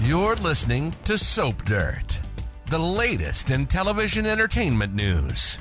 You're listening to Soap Dirt, the latest in television entertainment news.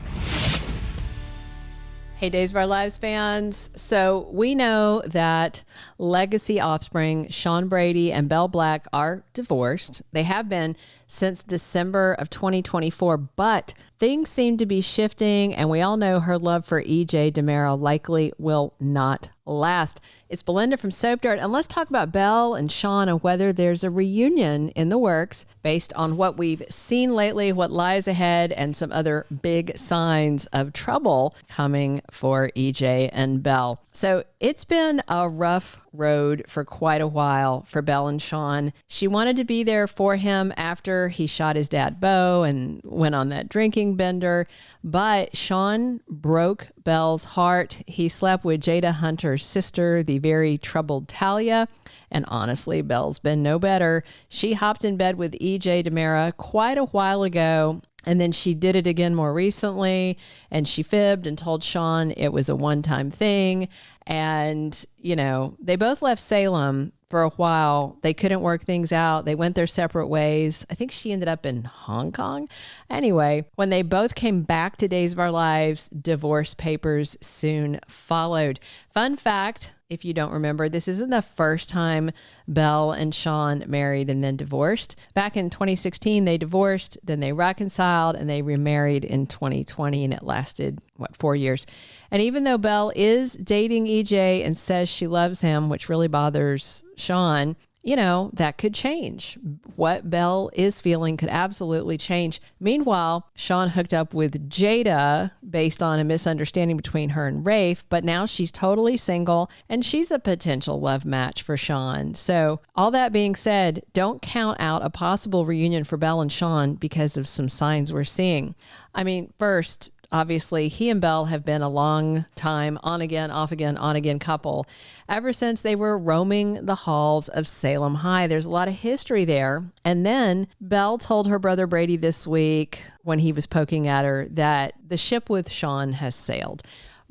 Hey, Days of Our Lives fans. So we know that legacy offspring Shawn Brady and Belle Black are divorced. They have been since December of 2024, but things seem to be shifting, and we all know her love for EJ DiMera likely will not last. It's Belinda from Soap Dirt, and let's talk about Belle and Shawn and whether there's a reunion in the works based on what we've seen lately, what lies ahead, and some other big signs of trouble coming for EJ and Belle. So it's been a rough road for quite a while for Belle and Shawn. She wanted to be there for him after he shot his dad Bo and went on that drinking bender, but Shawn broke Belle's heart. He slept with Jada Hunter's sister, the very troubled Talia, and honestly, Belle's been no better. She hopped in bed with EJ DiMera quite a while ago, and then she did it again more recently, and she fibbed and told Shawn it was a one-time thing. And, you know, they both left Salem for a while. They couldn't work things out. They went their separate ways. I think she ended up in Hong Kong. Anyway, when they both came back to Days of Our Lives, divorce papers soon followed. Fun fact, if you don't remember, this isn't the first time Belle and Shawn married and then divorced. Back in 2016, they divorced, then they reconciled, and they remarried in 2020, and it lasted, 4 years. And even though Belle is dating EJ and says she loves him, which really bothers Shawn, you know, that could change. What Belle is feeling could absolutely change. Meanwhile, Shawn hooked up with Jada based on a misunderstanding between her and Rafe, but now she's totally single and she's a potential love match for Shawn. So all that being said, don't count out a possible reunion for Belle and Shawn because of some signs we're seeing. I mean, first, obviously, he and Belle have been a long time on again, off again, on again couple ever since they were roaming the halls of Salem High. There's a lot of history there. And then Belle told her brother Brady this week when he was poking at her that the ship with Shawn has sailed.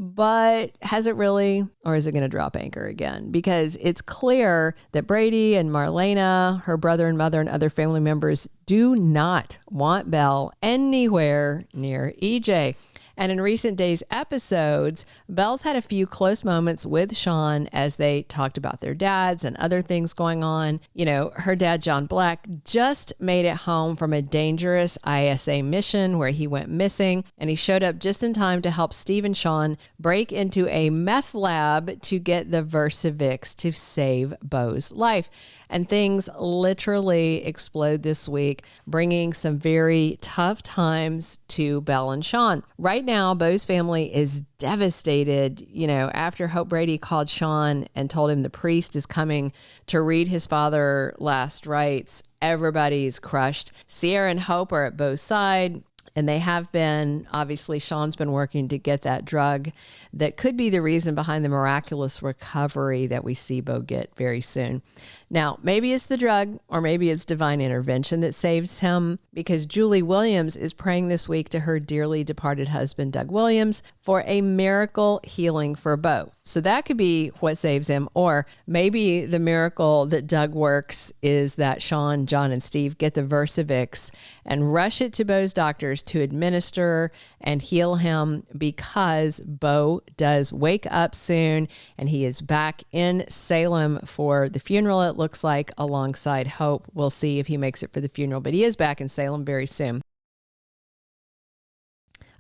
But has it really, or is it going to drop anchor again? Because it's clear that Brady and Marlena, her brother and mother and other family members do not want Belle anywhere near EJ. And in recent days' episodes, Belle's had a few close moments with Shawn as they talked about their dads and other things going on. You know, her dad, John Black, just made it home from a dangerous ISA mission where he went missing, and he showed up just in time to help Steve and Shawn break into a meth lab to get the Versavix to save Bo's life. And things literally explode this week, bringing some very tough times to Belle and Shawn. Right now, Bo's family is devastated, you know, after Hope Brady called Shawn and told him the priest is coming to read his father last rites. Everybody's crushed. Sierra and Hope are at Bo's side. And they have been, obviously, Shawn's been working to get that drug that could be the reason behind the miraculous recovery that we see Bo get very soon. Now, maybe it's the drug or maybe it's divine intervention that saves him, because Julie Williams is praying this week to her dearly departed husband, Doug Williams, for a miracle healing for Bo. So that could be what saves him. Or maybe the miracle that Doug works is that Shawn, John, and Steve get the Versavix and rush it to Bo's doctors to administer and heal him, because Bo does wake up soon and he is back in Salem for the funeral, it looks like, alongside Hope. We'll see if he makes it for the funeral, but he is back in Salem very soon.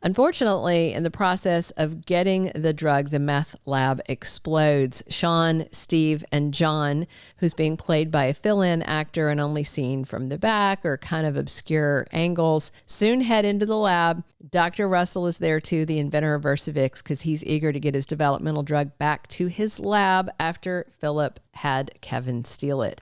Unfortunately, in the process of getting the drug, the meth lab explodes. Shawn, Steve, and John, who's being played by a fill-in actor and only seen from the back or kind of obscure angles, soon head into the lab. Dr. Russell is there too, the inventor of Versavix, because he's eager to get his developmental drug back to his lab after Philip had Kevin steal it.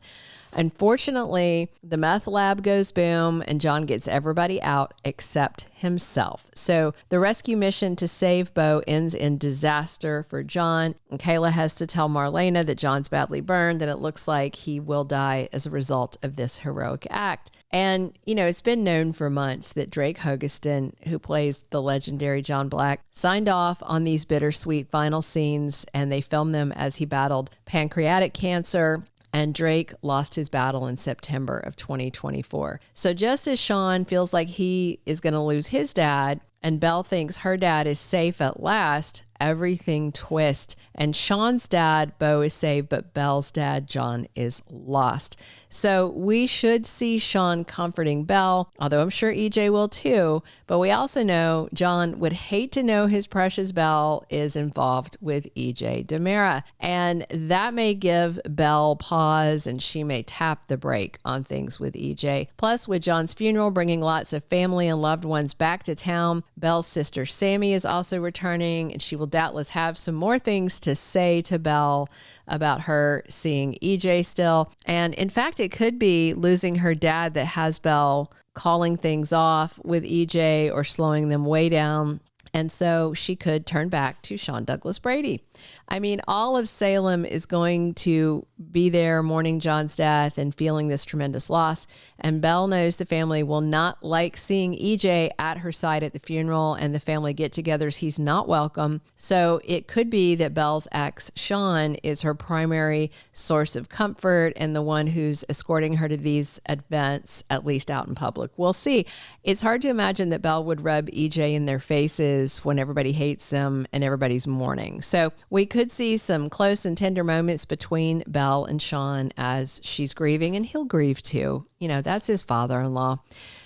Unfortunately, the meth lab goes boom and John gets everybody out except himself. So the rescue mission to save Bo ends in disaster for John. And Kayla has to tell Marlena that John's badly burned and it looks like he will die as a result of this heroic act. And, you know, it's been known for months that Drake Hogestyn, who plays the legendary John Black, signed off on these bittersweet final scenes, and they filmed them as he battled pancreatic cancer. and Drake lost his battle in September of 2024. So just as Shawn feels like he is going to lose his dad, and Belle thinks her dad is safe at last, everything twists. And Shawn's dad, Bo, is saved, but Belle's dad, John, is lost. So we should see Shawn comforting Belle, although I'm sure EJ will too. But we also know John would hate to know his precious Belle is involved with EJ DiMera. And that may give Belle pause, and she may tap the brake on things with EJ. Plus, with John's funeral bringing lots of family and loved ones back to town, Belle's sister Sami is also returning, and she will doubtless have some more things to say to Belle about her seeing EJ still. And in fact, it could be losing her dad that has Belle calling things off with EJ or slowing them way down. And so she could turn back to Shawn Douglas Brady. I mean, all of Salem is going to be there mourning John's death and feeling this tremendous loss. And Belle knows the family will not like seeing EJ at her side at the funeral and the family get-togethers. He's not welcome. So it could be that Belle's ex, Shawn, is her primary source of comfort and the one who's escorting her to these events, at least out in public. We'll see. It's hard to imagine that Belle would rub EJ in their faces when everybody hates them and everybody's mourning. So we could see some close and tender moments between Belle and Shawn as she's grieving, and he'll grieve too. You know, that's his father-in-law.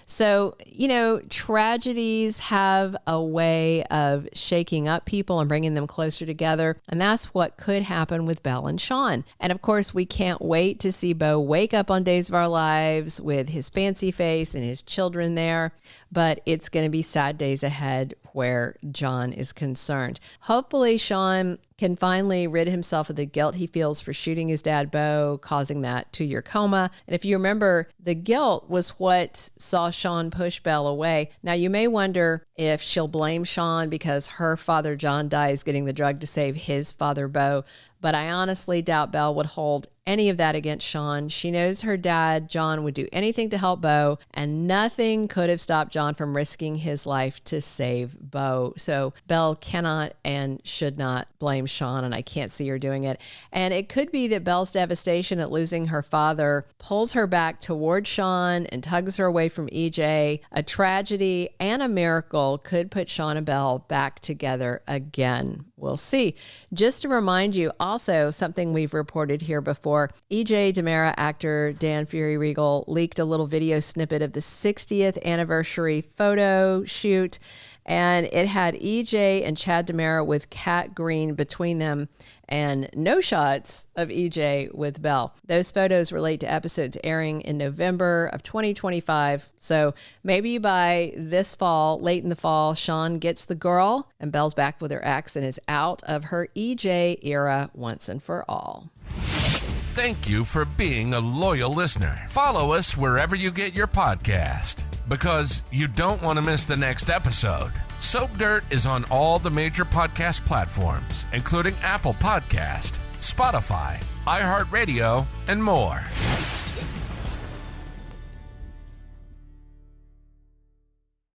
So, you know, tragedies have a way of shaking up people and bringing them closer together. And that's what could happen with Belle and Shawn. And of course, we can't wait to see Bo wake up on Days of Our Lives with his fancy face and his children there. But it's going to be sad days ahead where John is concerned. Hopefully, Shawn can finally rid himself of the guilt he feels for shooting his dad, Bo, causing that 2-year coma. And if you remember, the guilt was what saw Shawn push Belle away. Now, you may wonder if she'll blame Shawn because her father, John, dies getting the drug to save his father, Bo. But I honestly doubt Belle would hold any of that against Shawn. She knows her dad, John, would do anything to help Bo, and nothing could have stopped John from risking his life to save Bo. So Belle cannot and should not blame Shawn, and I can't see her doing it. And it could be that Belle's devastation at losing her father pulls her back toward Shawn and tugs her away from EJ. A tragedy and a miracle could put Shawn and Belle back together again. We'll see. Just to remind you, also something we've reported here before, EJ DiMera actor Dan Feuerriegel leaked a little video snippet of the 60th anniversary photo shoot, and it had EJ and Chad DiMera with Cat Green between them and no shots of EJ with Belle. Those photos relate to episodes airing in November of 2025. So maybe by this fall, late in the fall, Shawn gets the girl and Belle's back with her ex and is out of her EJ era once and for all. Thank you for being a loyal listener. Follow us wherever you get your podcast, because you don't want to miss the next episode. Soap Dirt is on all the major podcast platforms, including Apple Podcast, Spotify, iHeartRadio, and more.